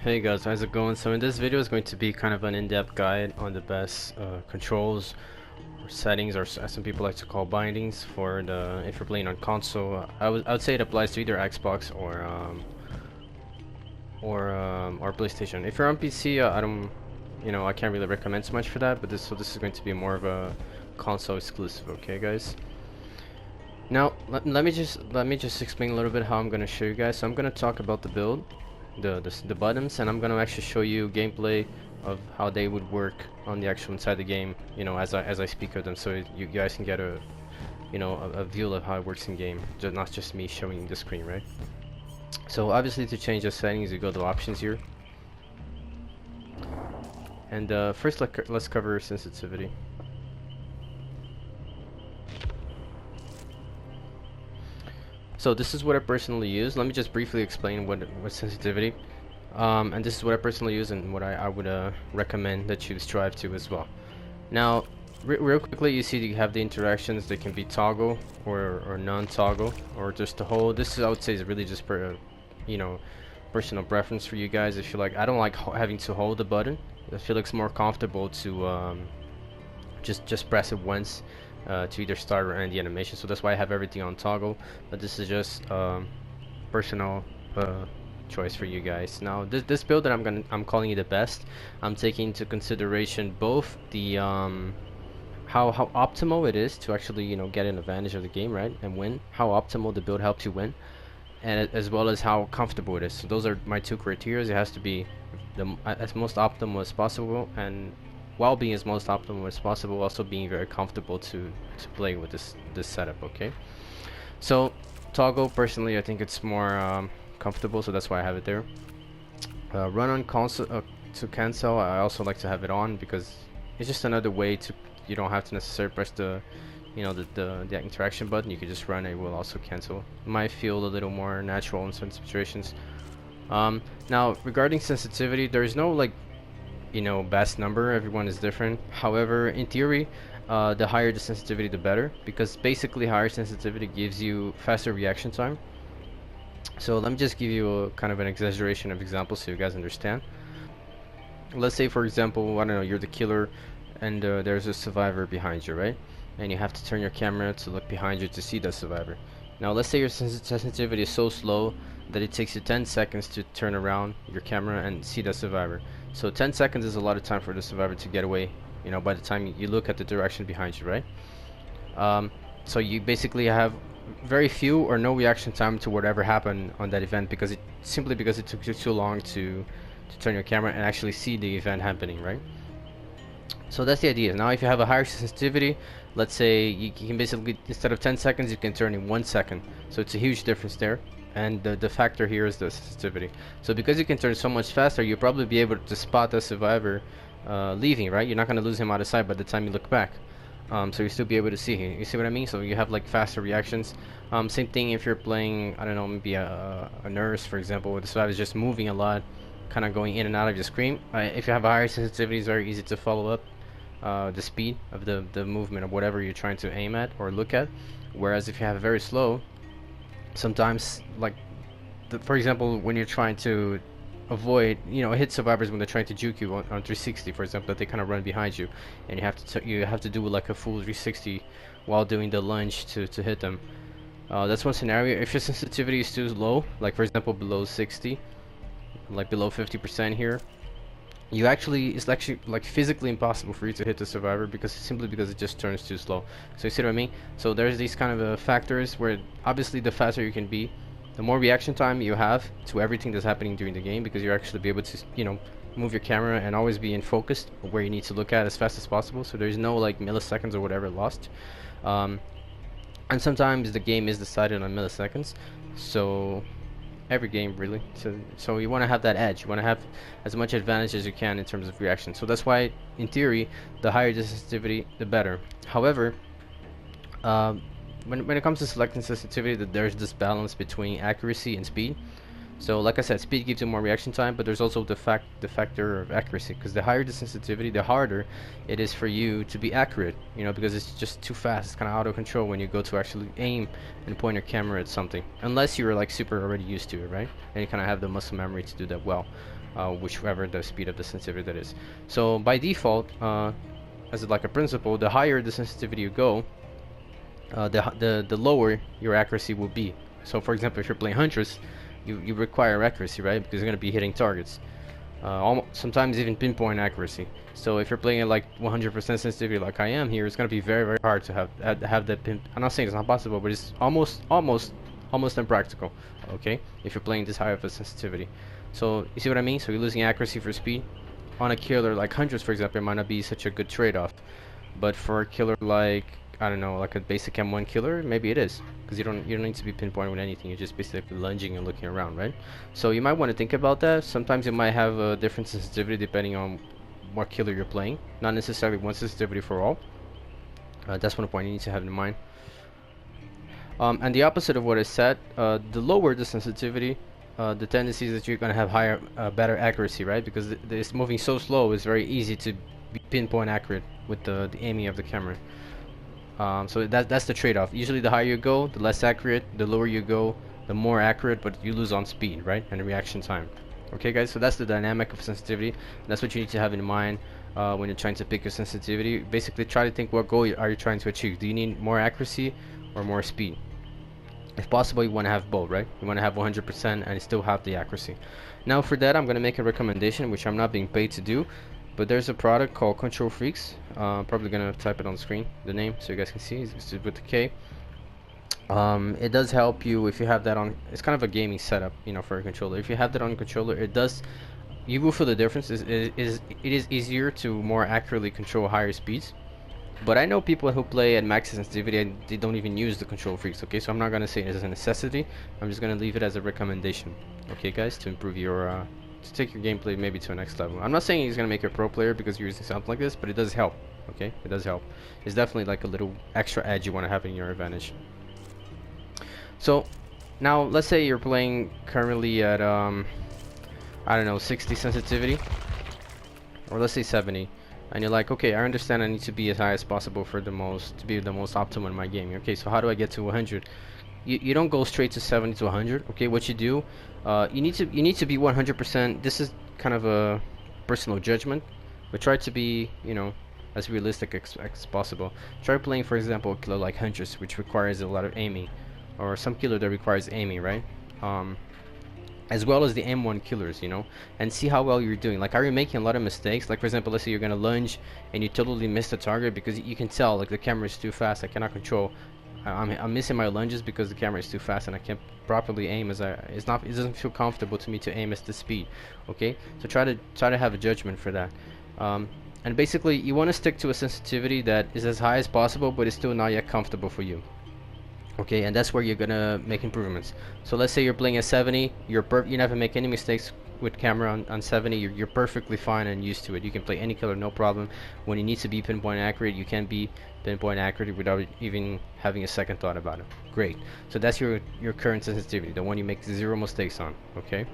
Hey guys, how's it going? So in this video is going to be kind of an in-depth guide on the best controls or settings, or as some people like to call bindings, for the if you're playing on console. I would say it applies to either Xbox or PlayStation. If you're on PC, I don't, I can't really recommend so much for that. But this is going to be more of a console exclusive. Okay, guys. Now let me just explain a little bit how I'm gonna show you guys. So I'm gonna talk about the build, the buttons, and I'm gonna actually show you gameplay of how they would work on the actual inside the game, as I speak of them, so you guys can get a view of how it works in game, not just me showing the screen, right? So obviously, to change the settings, you go to options here, and first let's cover sensitivity. So this is what I personally use. Let me just briefly explain what sensitivity, and this is what I personally use and what I would recommend that you strive to as well. Now, real quickly, you see you have the interactions. They can be toggle or non-toggle, or just to hold. This is, I would say, is really just personal preference for you guys. If you like, I don't like having to hold the button. I feel like it's more comfortable to just press it once to either start or end the animation. So that's why I have everything on toggle, but this is just personal choice for you guys. Now this build that I'm calling it the best, I'm taking into consideration both the how optimal it is to actually get an advantage of the game, right, and win, how optimal the build helps you win, and as well as how comfortable it is. So those are my two criteria. It has to be as most optimal as possible, and while being as most optimal as possible, also being very comfortable to play with this setup. Okay, so toggle, personally, I think it's more comfortable, so that's why I have it there. Run on console to cancel, I also like to have it on because it's just another way to, you don't have to necessarily press the the interaction button. You can just run, it will also cancel. It might feel a little more natural in some situations. Now regarding sensitivity, there is no best number. Everyone is different. However, in theory, the higher the sensitivity, the better, because basically higher sensitivity gives you faster reaction time. So let me just give you a kind of an exaggeration of examples so you guys understand. Let's say, for example, I don't know, you're the killer and there's a survivor behind you, right? And you have to turn your camera to look behind you to see the survivor. Now let's say your sensitivity is so slow that it takes you 10 seconds to turn around your camera and see the survivor. So 10 seconds is a lot of time for the survivor to get away, by the time you look at the direction behind you, right? So you basically have very few or no reaction time to whatever happened on that event, because it took you too long to turn your camera and actually see the event happening, right? So that's the idea. Now if you have a higher sensitivity, let's say you can basically, instead of 10 seconds, you can turn in 1 second. So it's a huge difference there. And the factor here is the sensitivity. So because you can turn so much faster, you'll probably be able to spot the survivor leaving, right? You're not going to lose him out of sight by the time you look back. So you'll still be able to see him. You see what I mean? So you have faster reactions. Same thing if you're playing, I don't know, maybe a nurse, for example, where the survivor is just moving a lot, kind of going in and out of your screen. If you have a higher sensitivity, it's very easy to follow up the speed of the movement of whatever you're trying to aim at or look at. Whereas if you have very slow, sometimes, for example, when you're trying to avoid, hit survivors when they're trying to juke you on 360, for example, that they kind of run behind you, and you have to do a full 360 while doing the lunge to hit them. That's one scenario. If your sensitivity is too low, like for example below 60, below 50% here, it's actually physically impossible for you to hit the survivor, because it just turns too slow. So you see what I mean? So there's these kind of factors where obviously the faster you can be, the more reaction time you have to everything that's happening during the game, because you're actually be able to move your camera and always be in focus where you need to look at as fast as possible. So there's no milliseconds or whatever lost. And sometimes the game is decided on milliseconds. So every game really, so you want to have that edge. You want to have as much advantage as you can in terms of reaction. So that's why, in theory, the higher the sensitivity, the better. However, when it comes to selecting sensitivity, there's this balance between accuracy and speed. So like I said, speed gives you more reaction time, but there's also the factor of accuracy, because the higher the sensitivity, the harder it is for you to be accurate, you know, because it's just too fast. It's kind of out of control when you go to actually aim and point your camera at something, unless you're like super already used to it, right? And you kind of have the muscle memory to do that well, whichever the speed of the sensitivity that is. So by default, as like a principle, the higher the sensitivity you go, the lower your accuracy will be. So for example, if you're playing Huntress, you require accuracy, right? Because you're going to be hitting targets. Sometimes even pinpoint accuracy. So if you're playing at like 100% sensitivity like I am here, it's going to be very, very hard to have that pin. I'm not saying it's not possible, but it's almost impractical, okay? If you're playing this high of a sensitivity. So you see what I mean? So you're losing accuracy for speed. On a killer like Huntress, for example, it might not be such a good trade-off. But for a killer like, I don't know, like a basic M1 killer, maybe it is, because you don't need to be pinpointing with anything. You're just basically lunging and looking around, right? So you might want to think about that. Sometimes you might have a different sensitivity depending on what killer you're playing, not necessarily one sensitivity for all. That's one point you need to have in mind. And the opposite of what I said, the lower the sensitivity, the tendency is that you're going to have higher, better accuracy, right? Because it's moving so slow, it's very easy to be pinpoint accurate with the aiming of the camera. So that's the trade-off. Usually the higher you go, the less accurate. The lower you go, the more accurate, but you lose on speed, right? And reaction time. Okay guys, so that's the dynamic of sensitivity. That's what you need to have in mind when you're trying to pick your sensitivity. Basically try to think, what goal are you trying to achieve? Do you need more accuracy or more speed? If possible, you want to have both, right? You want to have 100% and still have the accuracy. Now for that, I'm going to make a recommendation, which I'm not being paid to do. But there's a product called Control Freaks. Probably gonna type it on the screen, the name, so you guys can see. It's with the K. It does help you if you have that on. It's kind of a gaming setup, you know, for a controller. If you have that on a controller, it does. You will feel the difference. It is easier to more accurately control higher speeds. But I know people who play at max sensitivity and they don't even use the Control Freaks. Okay, so I'm not gonna say it as a necessity. I'm just gonna leave it as a recommendation. Okay, guys, to improve your. To take your gameplay maybe to a next level. I'm not saying he's gonna make you a pro player because you're using something like this, but it does help. Okay, it does help. It's definitely like a little extra edge you want to have in your advantage. So now let's say you're playing currently at I don't know, 60 sensitivity, or let's say 70, and you're like, okay, I understand I need to be as high as possible for to be the most optimal in my game. Okay, so how do I get to 100? You don't go straight to 70 to 100. Okay, what you do, you need to be 100%. This is kind of a personal judgment, but try to be, you know, as realistic as possible. Try playing, for example, a killer like Huntress, which requires a lot of aiming, or some killer that requires aiming, right? As well as the M1 killers, you know, and see how well you're doing. Like, are you making a lot of mistakes? Like, for example, let's say you're gonna lunge and you totally miss the target because you can tell, like, the camera is too fast. I cannot control. I'm missing my lunges because the camera is too fast and I can't properly aim it doesn't feel comfortable to me to aim at the speed. Okay, so try to have a judgment for that. And basically you want to stick to a sensitivity that is as high as possible, but it's still not yet comfortable for you. Okay, and that's where you're gonna make improvements. So let's say you're playing at 70, you never make any mistakes with camera on 70. You're perfectly fine and used to it. You can play any killer, no problem. When you need to be pinpoint accurate, you can be pinpoint accurate without even having a second thought about it. Great. So that's your current sensitivity, the one you make 0 mistakes on. Okay,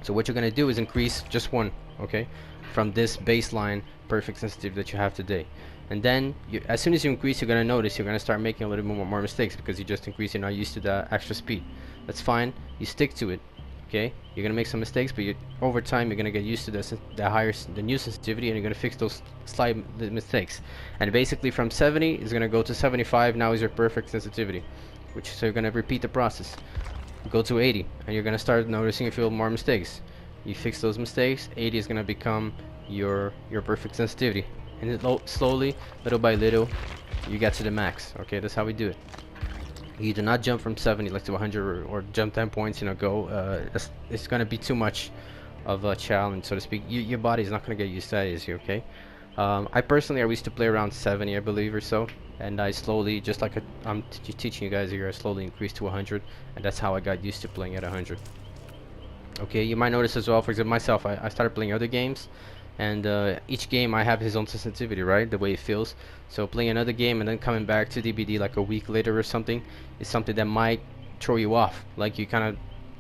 so what you're gonna do is increase just one, okay, from this baseline perfect sensitivity that you have today. And then as soon as you increase, you're gonna notice you're gonna start making a little bit more mistakes because you just increased. You're not used to the extra speed. That's fine. You stick to it. Okay, you're gonna make some mistakes, but over time you're gonna get used to the new sensitivity, and you're gonna fix those slight mistakes. And basically from 70 is gonna go to 75. Now is your perfect sensitivity, so you're gonna repeat the process. Go to 80, and you're gonna start noticing a few more mistakes. You fix those mistakes. 80 is gonna become your perfect sensitivity, and slowly, little by little, you get to the max. Okay, that's how we do it. You do not jump from 70 like to 100 or jump 10 points, you know, go. It's gonna be too much of a challenge, so to speak. Your body's not gonna get used to that easy, okay? I used to play around 70, I believe, or so, and I slowly, just like I'm teaching you guys here, I slowly increased to 100, and that's how I got used to playing at 100. Okay, you might notice as well, for example, myself, I started playing other games, and each game I have his own sensitivity, right, the way it feels. So playing another game and then coming back to DBD like a week later or something is something that might throw you off. Like you kind of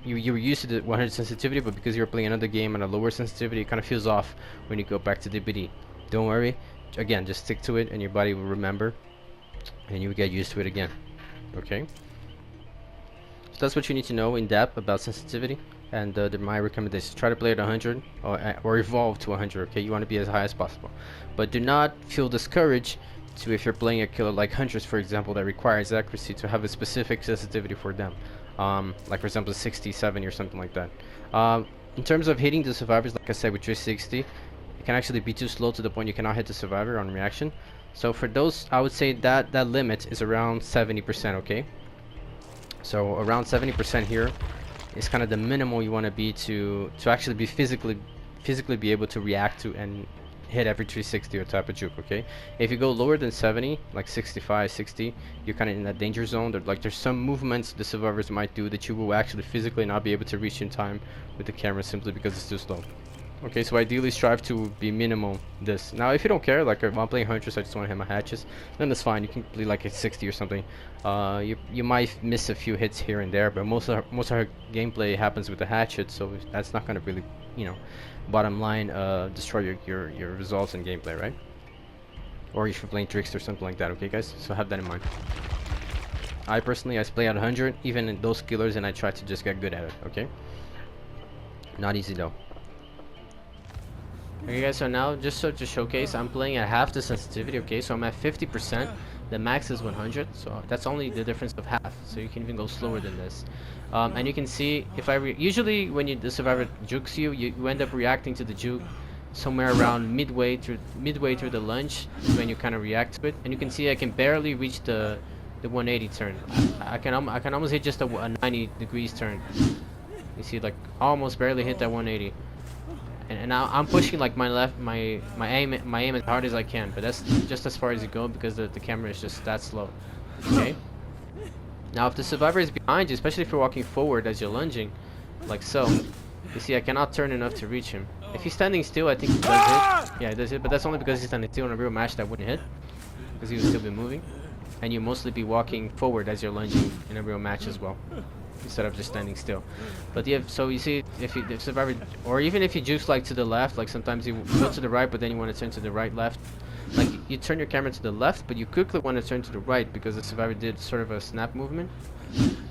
you were used to the 100 sensitivity, but because you're playing another game at a lower sensitivity, it kind of feels off when you go back to DPD. Don't worry, again, just stick to it and your body will remember and you will get used to it again. Okay, so that's what you need to know in depth about sensitivity. And my recommendation: try to play at 100 or evolve to 100. Okay, you want to be as high as possible, but do not feel discouraged to, if you're playing a killer like hunters, for example, that requires accuracy, to have a specific sensitivity for them, like for example 60, 70 or something like that. In terms of hitting the survivors, like I said, with 360, it can actually be too slow to the point you cannot hit the survivor on reaction. So for those, I would say that that limit is around 70%. Okay, so around 70% here is kind of the minimal you want to be to actually be physically be able to react to and hit every 360 or type of juke. Okay, if you go lower than 70, like 65, 60, you're kind of in that danger zone. There's some movements the survivors might do that you will actually physically not be able to reach in time with the camera, simply because it's too slow. Okay, so ideally strive to be minimal this. Now if you don't care, like if I'm playing hunters, I just want to hit my hatches, then that's fine. You can play like a 60 or something. You might miss a few hits here and there, but most of our gameplay happens with the hatchet, so that's not going to really, you know, bottom line, destroy your results in gameplay, right? Or if you're playing tricks or something like that. Okay guys, so have that in mind. I personally play at 100 even in those killers, and I try to just get good at it. Okay, not easy though. Okay guys, so now just so to showcase, I'm playing at half the sensitivity. Okay, so I'm at 50%. The max is 100, so that's only the difference of half, so you can even go slower than this. And you can see, if I usually when the survivor jukes you, you end up reacting to the juke somewhere around midway through the lunge, when you kind of react to it. And you can see I can barely reach the 180 turn. I can almost hit just a 90 degrees turn. You see, like almost barely hit that 180. And now I'm pushing like my aim as hard as I can, but that's just as far as you go because the camera is just that slow. Okay. Now if the survivor is behind you, especially if you're walking forward as you're lunging, like so, you see I cannot turn enough to reach him. If he's standing still, I think he does hit. Yeah, he does hit, but that's only because he's standing still. In a real match that wouldn't hit, because he would still be moving, and you mostly be walking forward as you're lunging in a real match as well, instead of just standing still. But yeah, so you see, if survivor, or even if you juice like to the left, like sometimes you go to the right, but then you want to turn to the right, left. Like you turn your camera to the left, but you quickly want to turn to the right because the survivor did sort of a snap movement.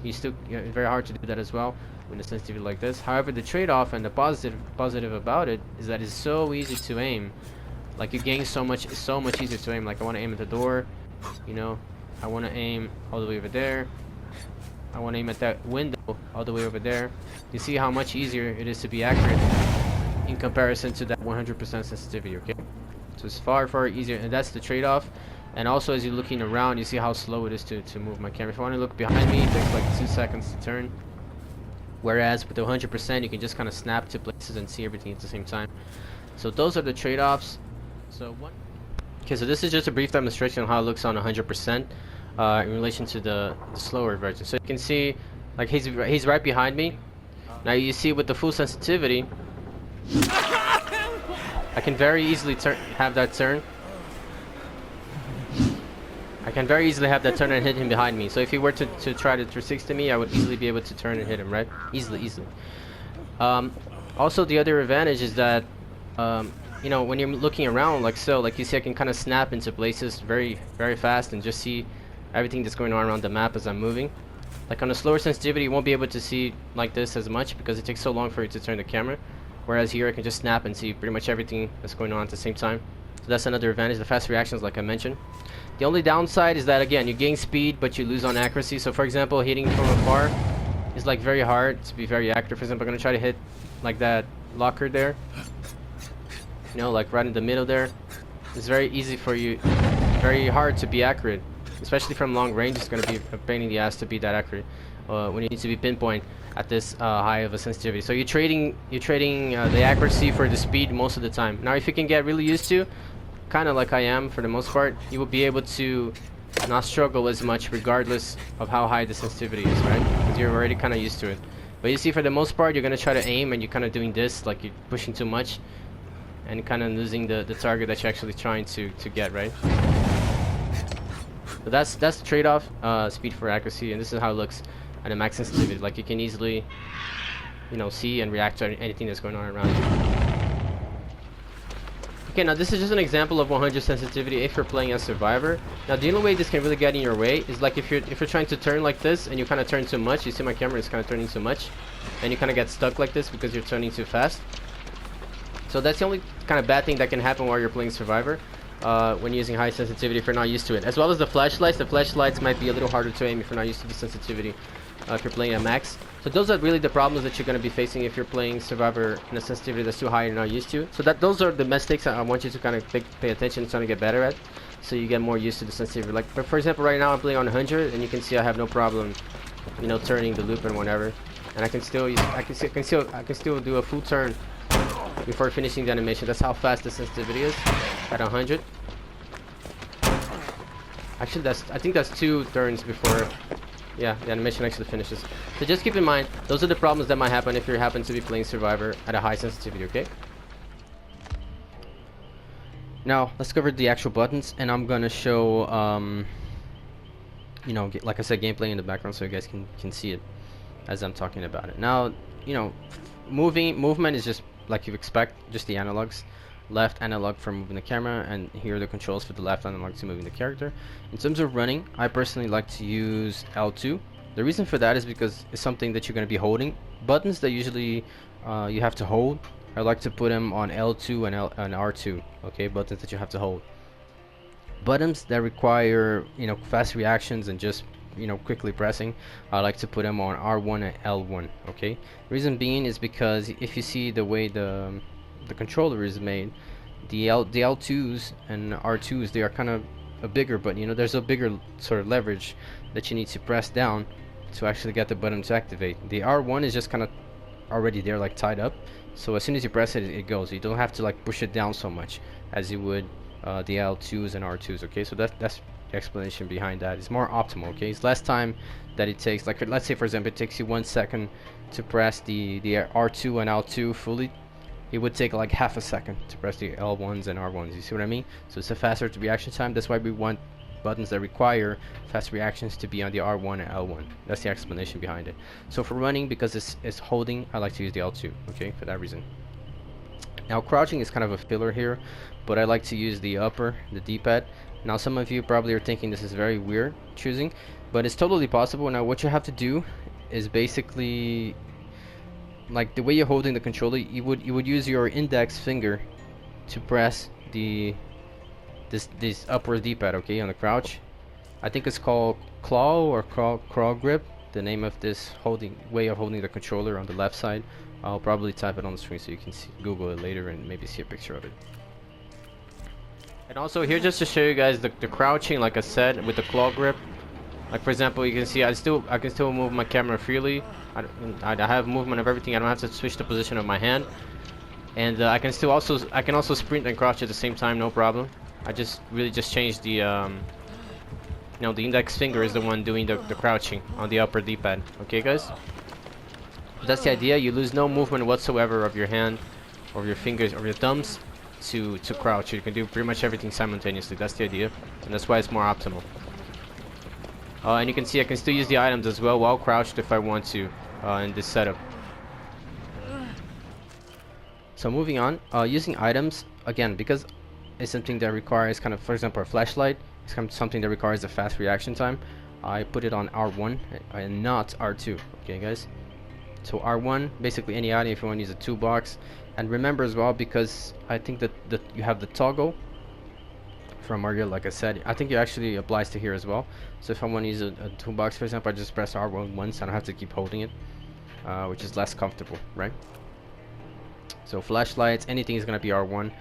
It's very hard to do that as well when it's sensitivity like this. However, the trade-off and the positive about it is that it's so easy to aim. Like you gain so much, it's so much easier to aim. Like I want to aim at the door, you know, I want to aim all the way over there. I want to aim at that window all the way over there. You see how much easier it is to be accurate in comparison to that 100% sensitivity. Okay, so it's far easier, and that's the trade-off. And also, as you're looking around, you see how slow it is to move my camera. If I want to look behind me, it takes like 2 seconds to turn, whereas with the 100% you can just kind of snap to places and see everything at the same time. So those are the trade-offs. Okay, so this is just a brief demonstration of how it looks on 100%. In relation to the slower version. So you can see, like he's right behind me. Now you see with the full sensitivity, I can very easily have that turn. I can very easily have that turn and hit him behind me. So if he were to try to 360 me, I would easily be able to turn and hit him, right? Easily. Also, the other advantage is that, you know, when you're looking around like so, like you see I can kind of snap into places very fast and just see everything that's going on around the map as I'm moving. Like on a slower sensitivity, you won't be able to see like this as much because it takes so long for you to turn the camera. Whereas here I can just snap and see pretty much everything that's going on at the same time. So that's another advantage, the fast reactions like I mentioned. The only downside is that again, you gain speed but you lose on accuracy. So for example, hitting from afar is like very hard to be very accurate. For example, I'm going to try to hit like that locker there. You know, like right in the middle there. It's very easy for you, very hard to be accurate. Especially from long range, it's going to be a pain in the ass to be that accurate when you need to be pinpoint at this high of a sensitivity. So you're trading the accuracy for the speed most of the time. Now, if you can get really used to, kind of like I am for the most part, you will be able to not struggle as much regardless of how high the sensitivity is, right? Because you're already kind of used to it. But you see, for the most part, you're going to try to aim and you're kind of doing this, like you're pushing too much and kind of losing the target that you're actually trying to get, right? So that's the trade-off, speed for accuracy, and this is how it looks at a max sensitivity. Like you can easily you know, see and react to anything that's going on around you. Okay, now this is just an example of 100 sensitivity if you're playing as Survivor. Now the only way this can really get in your way is like if you're trying to turn like this and you kind of turn too much. You see my camera is kind of turning too much, and you kind of get stuck like this because you're turning too fast. So that's the only kind of bad thing that can happen while you're playing Survivor when using high sensitivity if you're not used to it. As well as the flashlights. The flashlights might be a little harder to aim if you're not used to the sensitivity if you're playing at max. So those are really the problems that you're going to be facing if you're playing Survivor in a sensitivity that's too high and you're not used to. So those are the mistakes I want you to kind of pay attention and try to get better at, so you get more used to the sensitivity. Like for example, right now I'm playing on 100, and you can see I have no problem, you know, turning the loop and whatever, and I can still do a full turn before finishing the animation. That's how fast the sensitivity is at 100. Actually, I think that's 2 turns before. Yeah, the animation actually finishes. So just keep in mind, those are the problems that might happen if you happen to be playing Survivor at a high sensitivity, okay? Now, let's cover the actual buttons, and I'm gonna show, you know, like I said, gameplay in the background so you guys can see it as I'm talking about it. Now, you know, movement is just like you expect, just the analogs. Left analog for moving the camera, and here are the controls for the left analog to moving the character. In terms of running, I personally like to use L2. The reason for that is because it's something that you're going to be holding. Buttons that usually you have to hold, I like to put them on L2 and R2. Okay, buttons that you have to hold. Buttons that require, you know, fast reactions and just, you know, quickly pressing, I like to put them on R1 and L1. Okay, reason being is because if you see the way the controller is made, the L2s and R2s, they are kind of a bigger button. You know, there's a bigger sort of leverage that you need to press down to actually get the button to activate. The R1 is just kind of already there, like tied up, so as soon as you press it, it goes. You don't have to like push it down so much as you would the L2s and R2s. Okay, so that's the explanation behind that. It's more optimal. Okay, it's less time that it takes. Like let's say for example, it takes you 1 second to press the R2 and L2 fully. It would take like half a second to press the L1s and R1s. You see what I mean? So it's a faster reaction time. That's why we want buttons that require fast reactions to be on the R1 and L1. That's the explanation behind it. So for running, because it's holding, I like to use the L2. Okay, for that reason. Now crouching is kind of a filler here, but I like to use the D-pad. Now some of you probably are thinking this is very weird choosing, but it's totally possible. Now what you have to do is basically, like the way you're holding the controller, you would use your index finger to press this upper D-pad, okay, on the crouch. I think it's called claw or crawl grip, the name of this way of holding the controller on the left side. I'll probably type it on the screen so you can Google it later and maybe see a picture of it. And also here, just to show you guys the crouching, like I said, with the claw grip. Like for example, you can see I can still move my camera freely. I have movement of everything. I don't have to switch the position of my hand, and I can also sprint and crouch at the same time, no problem. I just changed the you know, the index finger is the one doing the crouching on the upper D-pad. Okay, guys. That's the idea. You lose no movement whatsoever of your hand, or your fingers, or your thumbs to crouch. You can do pretty much everything simultaneously. That's the idea, and that's why it's more optimal. And you can see I can still use the items as well while crouched if I want to in this setup. So moving on, using items, again, because it's something that requires kind of, for example, a flashlight, it's kind of something that requires a fast reaction time. I put it on R1 and not R2. Okay, guys. So R1, basically any item if you want to use a toolbox. And remember as well, because I think that you have the toggle from Mario, like I said, I think it actually applies to here as well. So if I want to use a toolbox, for example, I just press R1 once, I don't have to keep holding it, which is less comfortable, right? So flashlights, anything is going to be R1.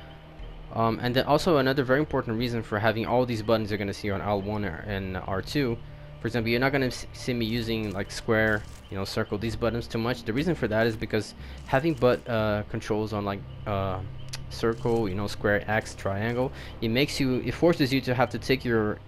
And then also another very important reason for having all these buttons you're going to see on L1 and R2. For example, you're not going to see me using like square, you know, circle, these buttons too much. The reason for that is because having controls on like circle, you know, square, X, triangle, it forces you to have to take your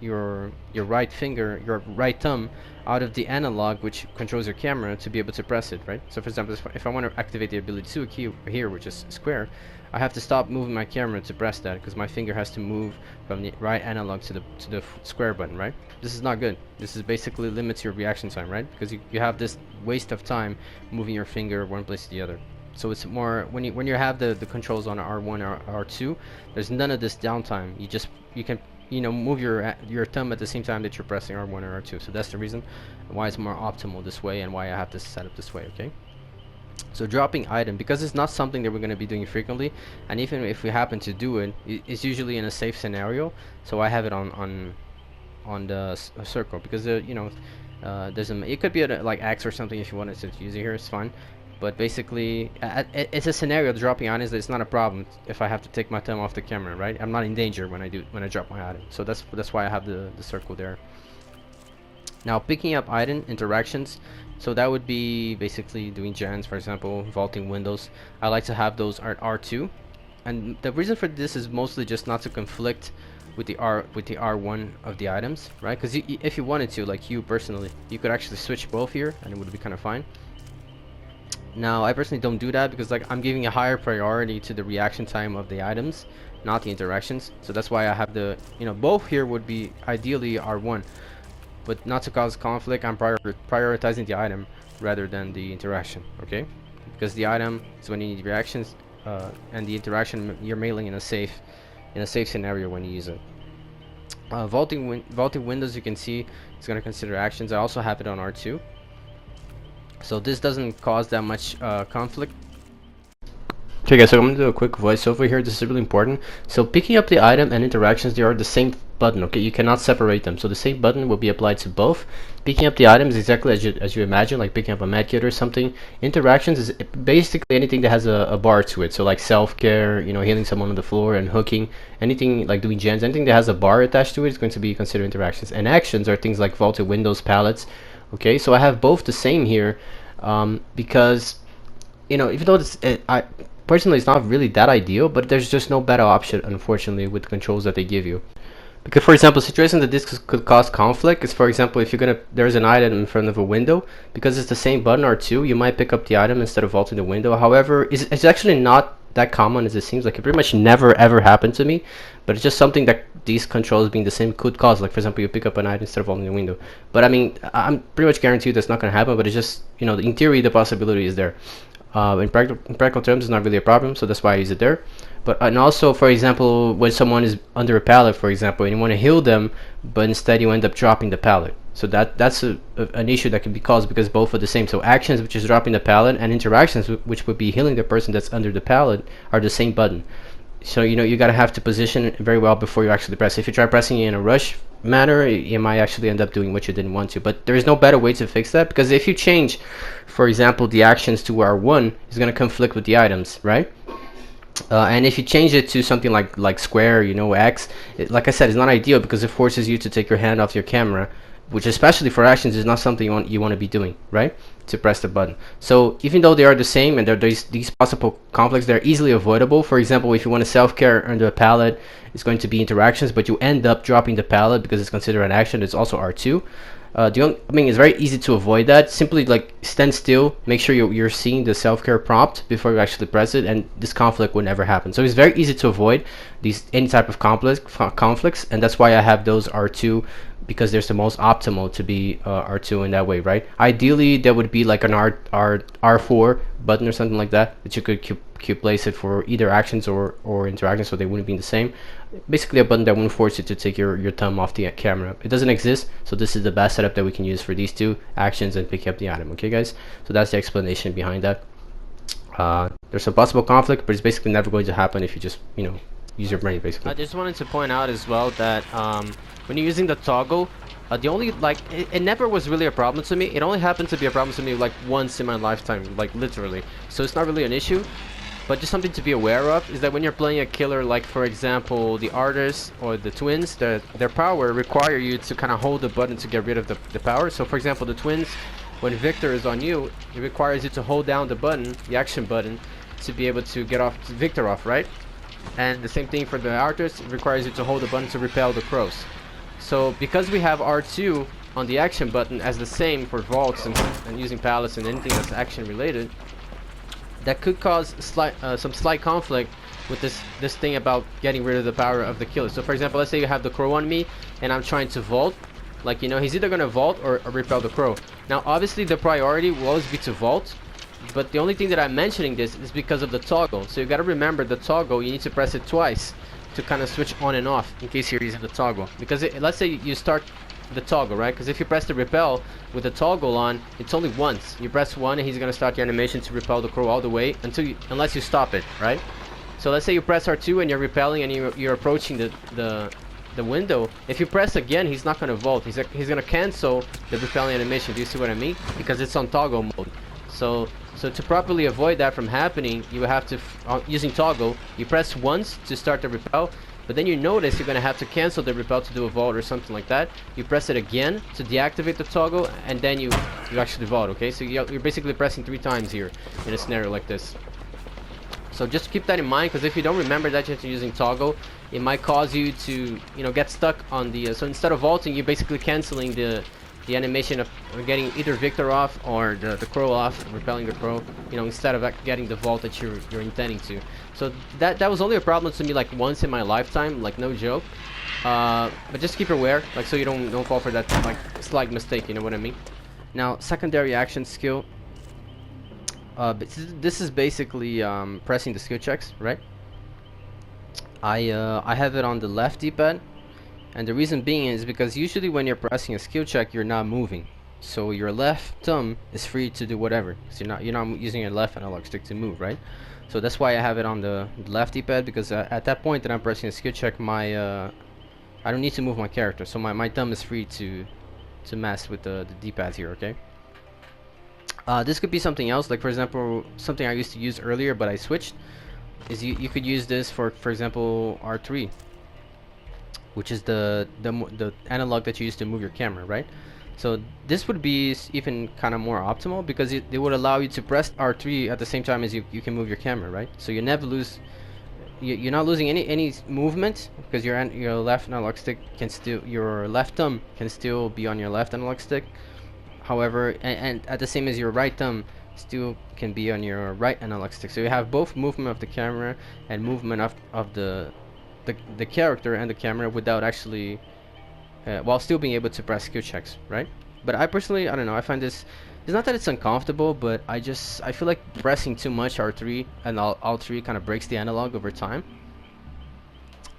right finger, your right thumb out of the analog which controls your camera to be able to press it, right? So for example, if I want to activate the ability 2 key here, which is square, I have to stop moving my camera to press that, because my finger has to move from the right analog to the square button, right? This is not good. This is basically limits your reaction time, right? Because you have this waste of time moving your finger one place to the other. So it's more when you have the controls on R1 or R2, there's none of this downtime. You can move your thumb at the same time that you're pressing R1 or R2. So that's the reason why it's more optimal this way and why I have this set up this way. Okay. So dropping item, because it's not something that we're going to be doing frequently, and even if we happen to do it, it's usually in a safe scenario. So I have it on the circle, because there's it could be like X or something if you wanted to use it here. It's fine. But basically, it's a scenario. The dropping items, it's not a problem if I have to take my thumb off the camera, right? I'm not in danger when I drop my item. So that's why I have the circle there. Now picking up item interactions, so that would be basically doing gens, for example, vaulting windows. I like to have those at R2, and the reason for this is mostly just not to conflict with the R1 of the items, right? Because if you wanted to, like you personally, you could actually switch both here, and it would be kind of fine. Now I personally don't do that because I'm giving a higher priority to the reaction time of the items, not the interactions. So that's why I have the both here would be ideally R1, but not to cause conflict, I'm prioritizing the item rather than the interaction. Okay, because the item is when you need reactions, and the interaction you're mailing in a safe scenario when you use it. Vaulting windows, you can see it's going to consider actions. I also have it on R2. So this doesn't cause that much conflict. Okay guys, so I'm going to do a quick voiceover here. This is really important. So picking up the item and interactions, they are the same button, okay? You cannot separate them. So the same button will be applied to both. Picking up the items exactly as you imagine, like picking up a medkit or something. Interactions is basically anything that has a bar to it. So like self-care, healing someone on the floor and hooking, anything like doing gens, anything that has a bar attached to it is going to be considered interactions. And actions are things like vaulted windows, pallets. Okay, so I have both the same here, because even though I personally it's not really that ideal, but there's just no better option, unfortunately, with the controls that they give you. Because for example, situation that this could cause conflict is, for example, if there's an item in front of a window, because it's the same button R2, you might pick up the item instead of vaulting the window. However, it's actually not that common as it seems. Like it pretty much never ever happened to me, but it's just something that these controls being the same could cause. Like for example, you pick up an item instead of vaulting the window. But I mean, I'm pretty much guaranteed that's not going to happen, but it's just in theory the possibility is there. In practical terms, it's not really a problem, so that's why I use it there. But and also, for example, when someone is under a pallet, for example, and you want to heal them, but instead you end up dropping the pallet. So that's an issue that can be caused because both are the same. So actions, which is dropping the pallet, and interactions, which would be healing the person that's under the pallet, are the same button. So you gotta have to position it very well before you actually press. If you try pressing it in a rush manner, you might actually end up doing what you didn't want to. But there is no better way to fix that, because if you change, for example, the actions to R1, it's gonna conflict with the items, right? And if you change it to something like square, X, like I said, it's not ideal because it forces you to take your hand off your camera, which especially for actions is not something you want to be doing, right? To press the button. So even though they are the same and there's these possible conflicts, they're easily avoidable. For example, if you want to self-care under a pallet, it's going to be interactions, but you end up dropping the pallet because it's considered an action. It's also R2. It's very easy to avoid that. Simply like stand still, make sure you're seeing the self-care prompt before you actually press it, and this conflict will never happen. So it's very easy to avoid any type of conflicts, and that's why I have those R2, because there's the most optimal to be R2 in that way, right? Ideally, there would be like an R4 button or something like that you could place it for either actions or interactions, so they wouldn't be the same. Basically, a button that wouldn't force you to take your thumb off the camera. It doesn't exist, so this is the best setup that we can use for these two actions and picking up the item. Okay, guys? So that's the explanation behind that. There's a possible conflict, but it's basically never going to happen if you just use your brain, basically. I just wanted to point out as well that when you're using the toggle, the only it never was really a problem to me. It only happened to be a problem to me like once in my lifetime, like literally. So it's not really an issue, but just something to be aware of is that when you're playing a killer, like for example the artists or the twins, their power require you to kind of hold the button to get rid of the power. So for example, the twins, when Victor is on you, it requires you to hold down the button, the action button, to be able to get Victor off, right? And the same thing for the artist, it requires you to hold the button to repel the crows. So because we have R2 on the action button as the same for vaults and using pallets and anything that's action related, that could cause some slight conflict with this thing about getting rid of the power of the killer. So for example, let's say you have the crow on me and I'm trying to vault. Like, you know, he's either gonna vault or repel the crow. Now obviously the priority will always be to vault, but the only thing that I'm mentioning this is because of the toggle. So you gotta remember the toggle, you need to press it twice to kind of switch on and off in case you're using the toggle. Because let's say you start the toggle, right? Because if you press the repel with the toggle on, it's only once. You press one and he's gonna start your animation to repel the crow all the way unless you stop it, right? So let's say you press R2 and you're repelling and you're approaching the window. If you press again, he's not gonna vault. He's gonna cancel the repelling animation. Do you see what I mean? Because it's on toggle mode. So to properly avoid that from happening, you have to, using toggle, you press once to start the repel, but then you notice you're gonna have to cancel the repel to do a vault or something like that. You press it again to deactivate the toggle, and then you actually vault. Okay, so you're basically pressing 3 times here in a scenario like this. So just keep that in mind, because if you don't remember that you're using toggle, it might cause you to, you know, get stuck on the. So instead of vaulting, you're basically canceling the animation of getting either Victor off or the crow off, repelling the crow. You know, instead of getting the vault that you're intending to. So that was only a problem to me like once in my lifetime, like no joke. But just keep aware, like so you don't fall for that like slight mistake. You know what I mean? Now, secondary action skill. But this is basically pressing the skill checks, right? I have it on the Left-Dpad, and the reason being is because usually when you're pressing a skill check, you're not moving, so your left thumb is free to do whatever. So you're not using your left analog stick to move, right? So that's why I have it on the Left-Dpad, because at that point that I'm pressing a skill check, I don't need to move my character, so my thumb is free to mess with the D-pad here. Okay. This could be something else, like for example, something I used to use earlier but I switched, is you could use this for example R3, which is the analog that you use to move your camera, right? So this would be even kind of more optimal, because it would allow you to press R3 at the same time as you can move your camera, right? So you never lose, you're not losing any movement, because your left analog stick can still, your left thumb can still be on your left analog stick. However, and at the same as your right thumb still can be on your right analog stick. So you have both movement of the camera and movement of the character and the camera without actually, while still being able to press skill checks, right? But I personally, I don't know, I find this, it's not that it's uncomfortable, but I feel like pressing too much R3 and Alt3 kind of breaks the analog over time.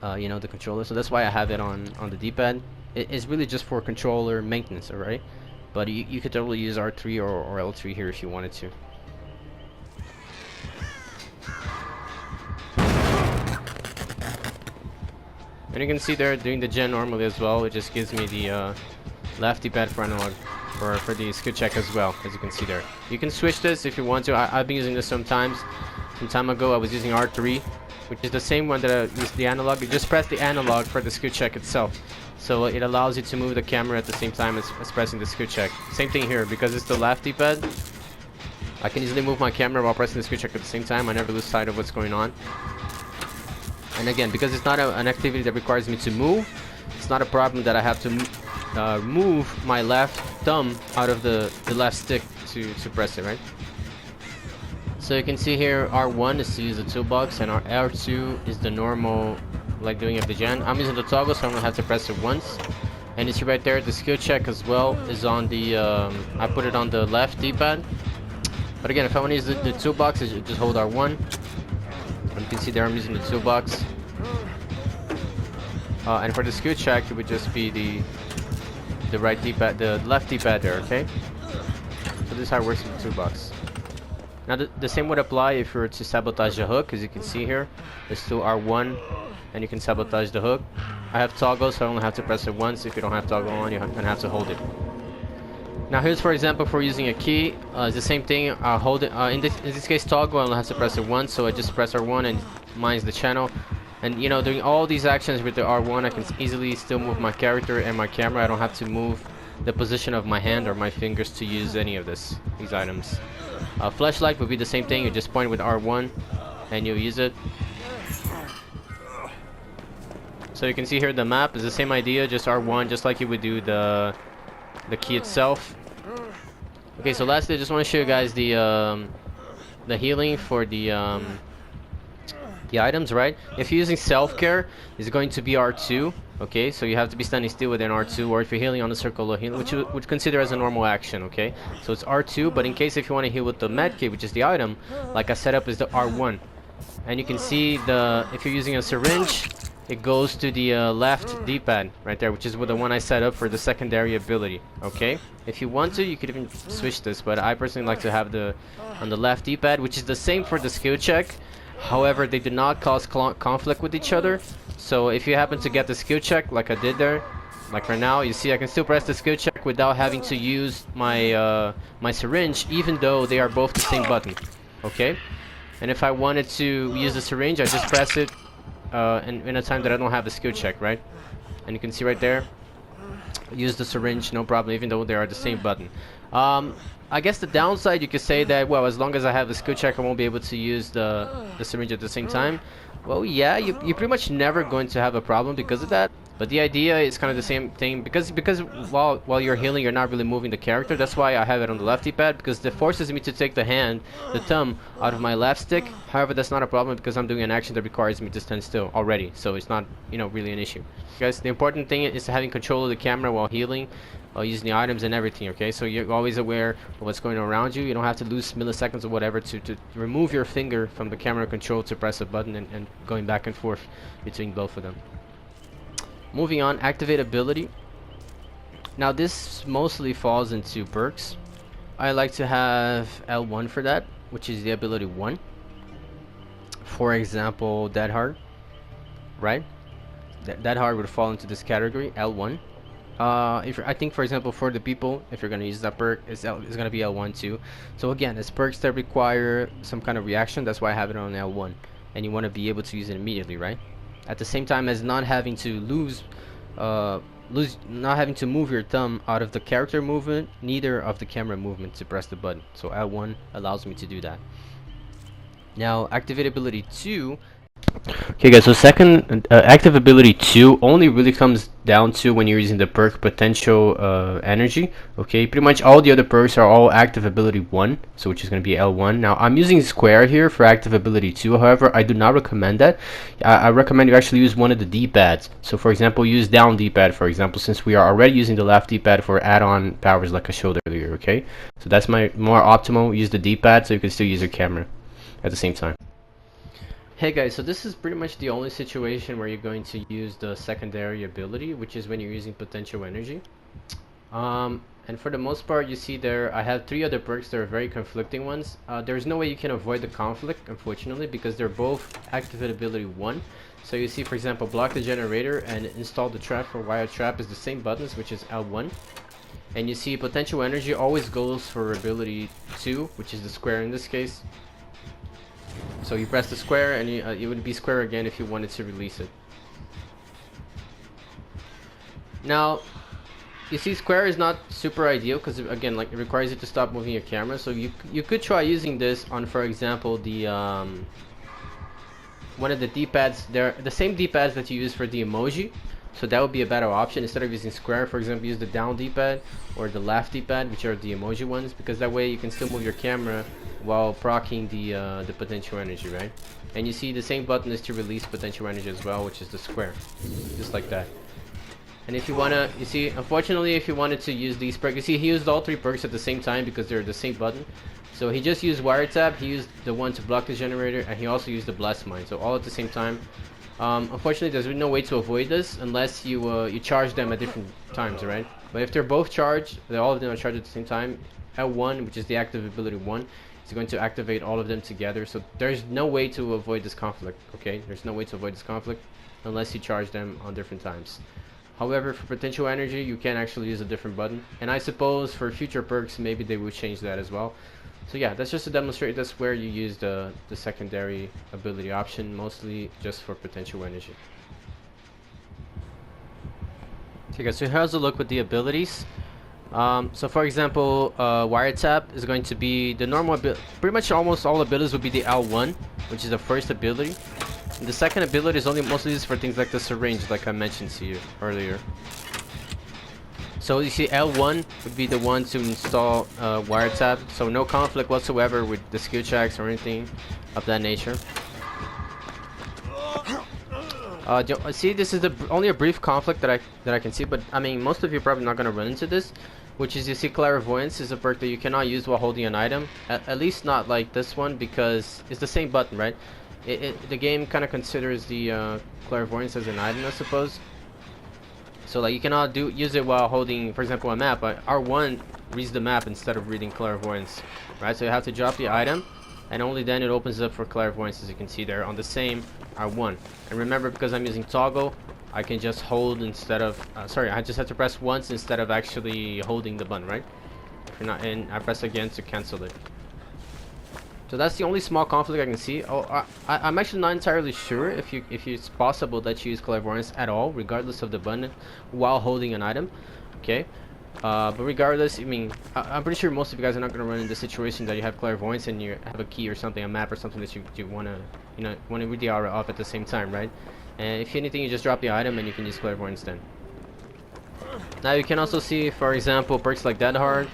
You know, the controller. So that's why I have it on the D-pad. It's really just for controller maintenance, alright? But you could totally use R3 or L3 here if you wanted to. And you can see there doing the gen normally as well. It just gives me the Left-Dpad for analog for the skill check as well, as you can see there. You can switch this if you want to. I've been using this sometimes. Some time ago I was using R3, which is the same one that I used the analog. You just press the analog for the skill check itself. So it allows you to move the camera at the same time as pressing the skill check. Same thing here, because it's the Left-Dpad. I can easily move my camera while pressing the skill check at the same time. I never lose sight of what's going on. And again, because it's not an activity that requires me to move, it's not a problem that I have to move my left thumb out of the left stick to press it, right? So you can see here, R1 is to use the toolbox, and R2 is the normal, like doing of the gen. I'm using the toggle, so I'm gonna have to press it once. And you see right there, the skill check as well is on the, I put it on the Left-Dpad. But again, if I want to use the toolbox, I just hold R1. And you can see there I'm using the toolbox. And for the skill check, it would just be the Right-Dpad, the Left-Dpad there, okay? So this is how it works with the toolbox. Now the same would apply if you were to sabotage the hook, as you can see here. It's still R1, and you can sabotage the hook. I have toggle, so I only have to press it once. If you don't have toggle on, you're gonna have to hold it. Now here's, for example, for using a key, it's the same thing. Hold it. In this case, toggle, I only have to press it once, so I just press R1 and mine's the channel. And you know, doing all these actions with the R1, I can easily still move my character and my camera. I don't have to move the position of my hand or my fingers to use any of these items. Flashlight would be the same thing. You just point with R1 and you use it. So you can see here the map is the same idea, just R1, just like you would do the key itself. Okay, so lastly, I just want to show you guys the healing for the items, right? If you're using self-care, it's going to be R2. Okay, so you have to be standing still within R2, or if you're healing on the circle of healing, which you would consider as a normal action. Okay, so it's R2, but in case if you want to heal with the medkit, which is the item, like I set up, is the R1. And you can see if you're using a syringe, it goes to the left-Dpad right there, which is the one I set up for the secondary ability. Okay, if you want to, you could even switch this, but I personally like to have on the left-Dpad, which is the same for the skill check. However, they do not cause conflict with each other. So if you happen to get the skill check like I did there, like right now, you see I can still press the skill check without having to use my my syringe, even though they are both the same button. Okay, and if I wanted to use the syringe, I just press it in a time that I don't have the skill check, right? And you can see right there, use the syringe, no problem, even though they are the same button. I guess the downside, you could say that, well, as long as I have the skill check, I won't be able to use the syringe at the same time. Well, yeah, you're pretty much never going to have a problem because of that. But the idea is kind of the same thing, because while you're healing, you're not really moving the character. That's why I have it on the left-Dpad, because it forces me to take the thumb out of my left stick. However, that's not a problem because I'm doing an action that requires me to stand still already, so it's not, really an issue. Guys, the important thing is having control of the camera while healing, using the items and everything. Okay, so you're always aware of what's going on around you. You don't have to lose milliseconds or whatever to remove your finger from the camera control to press a button and going back and forth between both of them. Moving on, activate ability. Now this mostly falls into perks. I like to have L1 for that, which is the ability 1. For example, Dead Hard, right? Dead Hard would fall into this category, L1. I think, for example, for the people, if you're going to use that perk, it's going to be L1 too. So again, it's perks that require some kind of reaction. That's why I have it on L1, and you want to be able to use it immediately, right? At the same time as not having to not having to move your thumb out of the character movement, neither of the camera movement to press the button. So L1 allows me to do that. Now, activate ability 2. Okay guys, so second, active ability 2 only really comes down to when you're using the perk potential energy. Okay, pretty much all the other perks are all active ability 1, so which is going to be L1. Now I'm using square here for active ability 2, however I do not recommend that. I recommend you actually use one of the D-pads. So for example, use Down-Dpad, for example, since we are already using the left-Dpad for add-on powers like I showed earlier. Okay, so that's my more optimal. Use the D-pad so you can still use your camera at the same time. Hey guys, so this is pretty much the only situation where you're going to use the secondary ability, which is when you're using potential energy. And for the most part, you see there, I have 3 other perks that are very conflicting ones. There's no way you can avoid the conflict, unfortunately, because they're both activate ability 1. So you see, for example, block the generator and install the trap for wire trap is the same buttons, which is L1. And you see potential energy always goes for ability 2, which is the square in this case. So you press the square and it would be square again if you wanted to release it. Now, you see square is not super ideal because again, like, it requires you to stop moving your camera. So you could try using this on, for example, the one of the D-pads. They're the same D-pads that you use for the emoji. So that would be a better option. Instead of using square, for example, use the Down-Dpad or the Left-Dpad, which are the emoji ones, because that way you can still move your camera while proccing the potential energy, right? And you see the same button is to release potential energy as well, which is the square, just like that. And if you wanna, you see, unfortunately, if you wanted to use these perks, you see he used all 3 perks at the same time because they're the same button. So he just used wiretap, he used the one to block the generator, and he also used the blast mine, so all at the same time. Unfortunately, there's no way to avoid this unless you charge them at different times, right? But if they're both charged, all of them are charged at the same time, L1, which is the active ability 1, is going to activate all of them together. So there's no way to avoid this conflict, okay? There's no way to avoid this conflict unless you charge them on different times. However, for potential energy, you can actually use a different button. And I suppose for future perks, maybe they will change that as well. So yeah, that's just to demonstrate that's where you use the secondary ability option, mostly just for potential energy. Okay guys, so here's a look with the abilities. So for example, wiretap is going to be the normal ability. Pretty much almost all abilities would be the L1, which is the first ability. And the second ability is only mostly used for things like the syringe, like I mentioned to you earlier. So you see L1 would be the one to install wiretap, so no conflict whatsoever with the skill checks or anything of that nature. See, this is only a brief conflict that I can see, but I mean most of you are probably not going to run into this, which is you see clairvoyance is a perk that you cannot use while holding an item, at least not like this one, because it's the same button, right? The game kind of considers the clairvoyance as an item, I suppose. So like you cannot use it while holding, for example, a map. R1 reads the map instead of reading clairvoyance, right? So you have to drop the item, and only then it opens up for clairvoyance, as you can see there on the same R1. And remember, because I'm using toggle, I can just hold instead of sorry, I just have to press once instead of actually holding the button, right? If you're not in, I press again to cancel it. So that's the only small conflict I can see. Oh, I'm actually not entirely sure if it's possible that you use clairvoyance at all, regardless of the button, while holding an item. Okay, but regardless, I mean, I'm pretty sure most of you guys are not going to run into the situation that you have clairvoyance and you have a key or something, a map or something that you want to read the aura off at the same time, right? And if anything, you just drop the item and you can use clairvoyance then. Now you can also see, for example, perks like Dead Hard.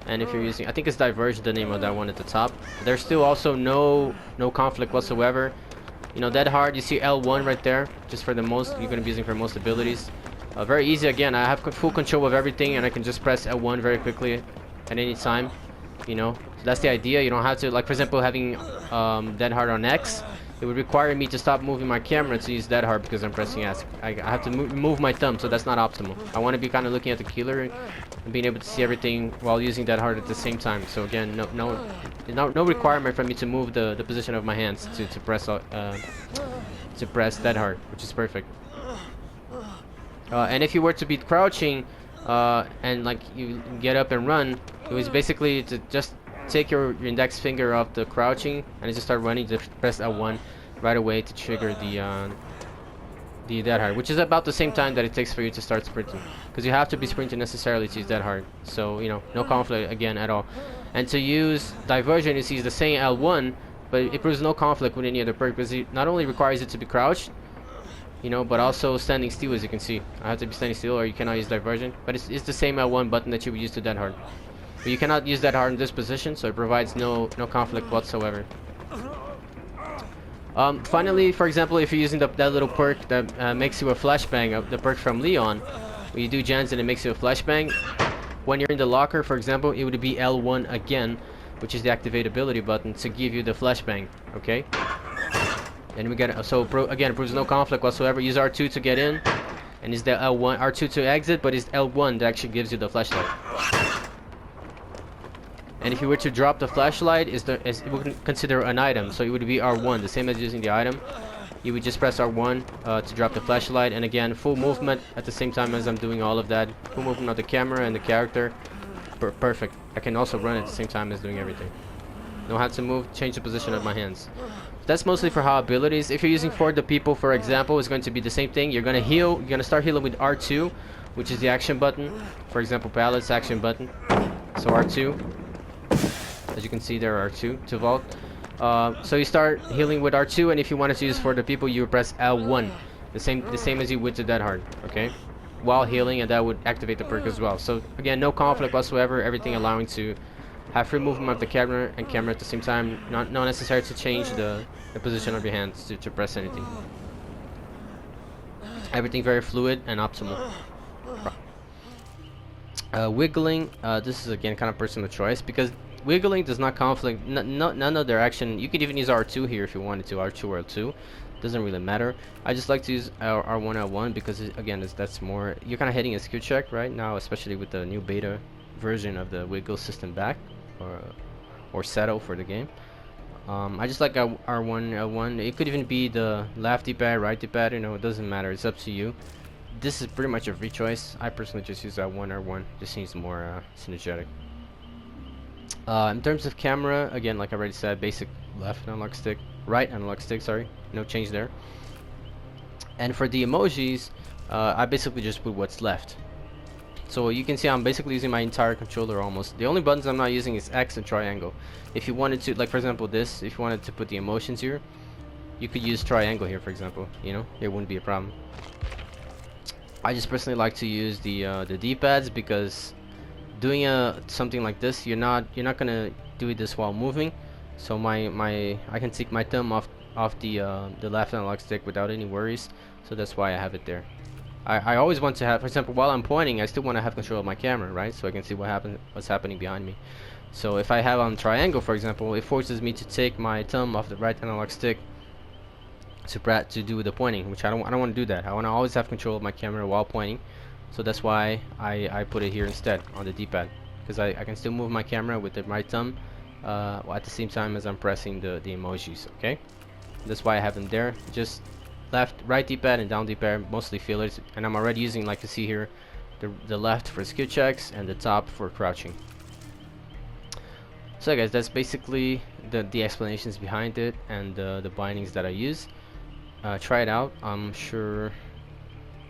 And if you're using, I think it's Diverge, the name of that one at the top. There's still also no conflict whatsoever. You know, Dead Hard, you see L1 right there, just for the most, you're going to be using for most abilities. Very easy, again, I have full control of everything, and I can just press L1 very quickly at any time, you know. So that's the idea. You don't have to, like, for example, having Dead Hard on X, it would require me to stop moving my camera to use Dead Hard because I'm pressing S. I have to move my thumb, so that's not optimal. I want to be kind of looking at the killer and being able to see everything while using Dead Hard at the same time. So again, no requirement for me to move the position of my hands to press Dead Hard, which is perfect. And if you were to be crouching and like you get up and run, it was basically to just take your index finger off the crouching and just start running. Just press L1 right away to trigger the Dead Hard, which is about the same time that it takes for you to start sprinting, because you have to be sprinting necessarily to use Dead Hard. So you know, no conflict again at all. And to use Diversion, you see the same L1, but it proves no conflict with any other perk, because it not only requires it to be crouched, you know, but also standing still, as you can see. I have to be standing still, or you cannot use Diversion. But it's the same L1 button that you would use to Dead Hard. But you cannot use Dead Hard in this position, so it provides no conflict whatsoever. Finally, for example, if you're using that little perk that makes you a flashbang, the perk from Leon, when you do gens and it makes you a flashbang, when you're in the locker, for example, it would be L1 again, which is the activate ability button to give you the flashbang. Okay. And we get again, it proves no conflict whatsoever. Use R2 to get in, and it's the L1 R2 to exit, but it's L1 that actually gives you the flashlight. And if you were to drop the flashlight, it would consider an item, so it would be R1, the same as using the item. You would just press R1 to drop the flashlight, and again, full movement at the same time as I'm doing all of that. Full movement of the camera and the character. Perfect. I can also run at the same time as doing everything. Don't have to move, change the position of my hands. That's mostly for how abilities. If you're using for the people, for example, it's going to be the same thing. You're going to heal. You're going to start healing with R2, which is the action button. For example, pallets action button. So R2. As you can see there, R2 to vault. So you start healing with R2, and if you wanted to use for the people, you would press L1, the same as you would to Dead Hard, okay? While healing, and that would activate the perk as well. So again, no conflict whatsoever. Everything allowing to have free movement of the camera and camera at the same time. Not necessary to change the position of your hands to press anything. Everything very fluid and optimal. Wiggling. This is again kind of personal choice, because wiggling does not conflict. None of their action. You could even use R2 here if you wanted to. R2 or L2. Doesn't really matter. I just like to use R1 L1 because again, that's more. You're kind of hitting a skill check right now, especially with the new beta version of the wiggle system back, or settle for the game. I just like R1 L1. It could even be the Left-Dpad, Right-Dpad. You know, it doesn't matter. It's up to you. This is pretty much a free choice. I personally just use L1 R1. Just seems more synergetic. In terms of camera, again, like I already said, basic left analog stick, right analog stick, sorry, no change there. And for the emojis, I basically just put what's left. So you can see I'm basically using my entire controller almost. The only buttons I'm not using is X and triangle. If you wanted to, like for example this, if you wanted to put the emotions here, you could use triangle here, for example. You know, it wouldn't be a problem. I just personally like to use the D-pads because doing something like this, you're not gonna do this while moving. So I can take my thumb off the left analog stick without any worries. So that's why I have it there. I always want to have, for example, while I'm pointing, I still want to have control of my camera, right? So I can see what's happening behind me. So if I have on triangle, for example, it forces me to take my thumb off the right analog stick to do the pointing, which I don't want to do that. I want to always have control of my camera while pointing. So that's why I put it here instead on the D-pad, because I can still move my camera with the right thumb at the same time as I'm pressing the emojis. Okay, that's why I have them there. Just right-Dpad and down-Dpad, mostly fillers, and I'm already using, like you see here, the left for skill checks and the top for crouching. So guys, that's basically the explanations behind it and the bindings that I use. Try it out. I'm sure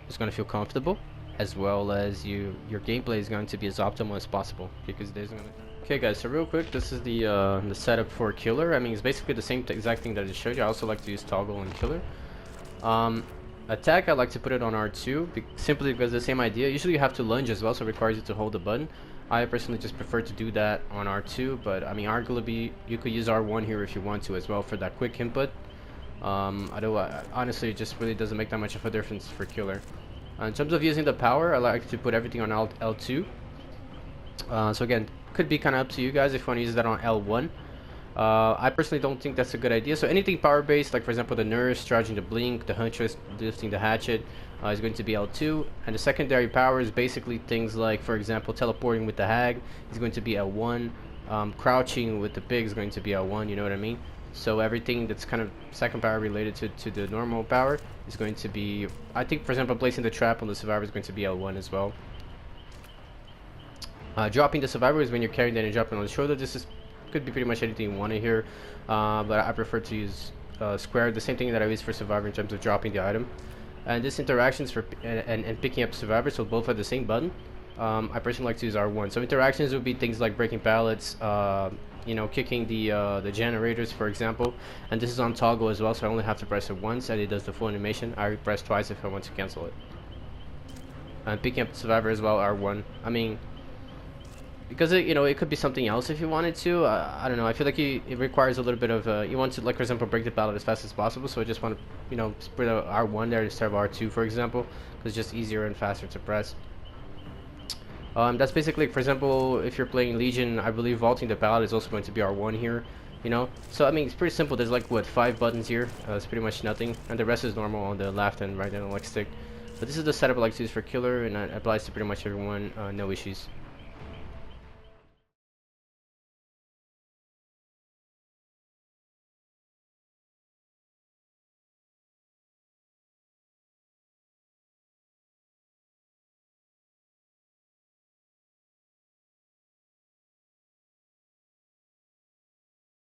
it's gonna feel comfortable, as well as your gameplay is going to be as optimal as possible, because there's gonna. Okay guys, so real quick, this is the setup for killer. I mean, it's basically the same exact thing that I just showed you. I also like to use toggle and killer. Attack, I like to put it on R2 simply because the same idea. Usually you have to lunge as well, so it requires you to hold the button. I personally just prefer to do that on R2, but I mean arguably you could use R1 here if you want to as well for that quick input. Honestly, it just really doesn't make that much of a difference for killer. In terms of using the power, I like to put everything on L2. So again, could be kind of up to you guys if you want to use that on L1. I personally don't think that's a good idea. So anything power based, like for example the nurse, charging the blink, the huntress, lifting the hatchet, is going to be L2. And the secondary power is basically things like, for example, teleporting with the hag is going to be L1. Crouching with the pig is going to be L1, you know what I mean? So everything that's kind of second power related to the normal power is going to be, I think for example placing the trap on the survivor is going to be L1 as well. Dropping the survivor is when you're carrying that and dropping on the shoulder. This could be pretty much anything you want to hear, but I prefer to use square, the same thing that I use for survivor in terms of dropping the item. And this interactions for and picking up survivor, so both are the same button. I personally like to use R1. So interactions would be things like breaking pallets, you know, kicking the generators, for example. And this is on toggle as well, so I only have to press it once and it does the full animation. I press twice if I want to cancel it. And picking up the survivor as well, R1. I mean, because you know, it could be something else if you wanted to. I don't know, I feel like it requires a little bit of you want to, like for example, break the pallet as fast as possible, so I just want to, you know, put a R1 there instead of R2, for example, because it's just easier and faster to press. That's basically, for example, if you're playing Legion, I believe vaulting the pallet is also going to be R1 here, you know. So I mean, it's pretty simple. There's like what, 5 buttons here. It's pretty much nothing, and the rest is normal on the left and right analog stick. But this is the setup I like to use for killer, and it applies to pretty much everyone. No issues.